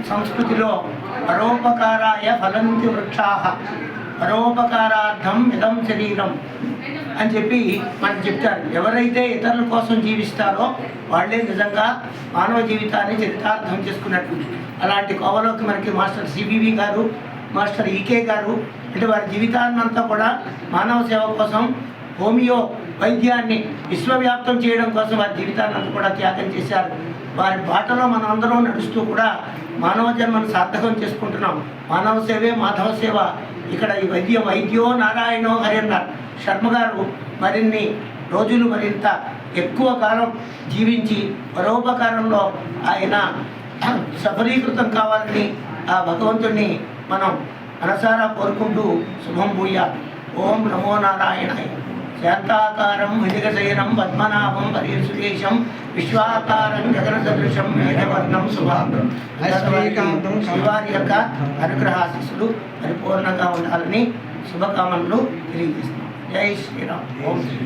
సంస్కృతిలో పరోపకారాయ ఫలంతి వృక్షాః పరోపకారార్థం ఇదం శరీరం అని చెప్పి మనకు చెప్తారు. ఎవరైతే ఇతరుల కోసం జీవిస్తారో వాళ్ళే నిజంగా మానవ జీవితాన్ని చరితార్థం చేసుకున్నట్టు. అలాంటి కోవలోకి మనకి మాస్టర్ సిబివి గారు, మాస్టర్ ఈకే గారు అంటే వారి జీవితాన్నంతా కూడా మానవ సేవ కోసం, హోమియో వైద్యాన్ని విశ్వవ్యాప్తం చేయడం కోసం వారి జీవితాన్నంతా కూడా త్యాగం చేశారు. వారి బాటలో మనం అందరం నడుస్తూ కూడా మానవ జన్మను సార్థకం చేసుకుంటున్నాం. మానవ సేవే మాధవ సేవ. ఇక్కడ ఈ వైద్యో నారాయణో హరి అన్నారు శర్మ గారు. మరిన్ని రోజులు మరింత ఎక్కువ కాలం జీవించి పరోపకారంలో ఆయన సఫలీకృతం కావాలని ఆ భగవంతుడిని మనం మనసారా కోరుకుంటూ శుభం భూయాత్. ఓం నమో నారాయణాయ. శాంతాకారం వినిగశయనం పద్మనాభం పరిసుదేశం విశ్వాకారం జగనసదృశం మేఘవర్ణం శుభాంగం. శ్రీవారి యొక్క అనుగ్రహాశీస్సులు పరిపూర్ణంగా ఉండాలని శుభకామనలు తెలియజేస్తున్నాం. జై శ్రీరామ్. ఓం శ్రీ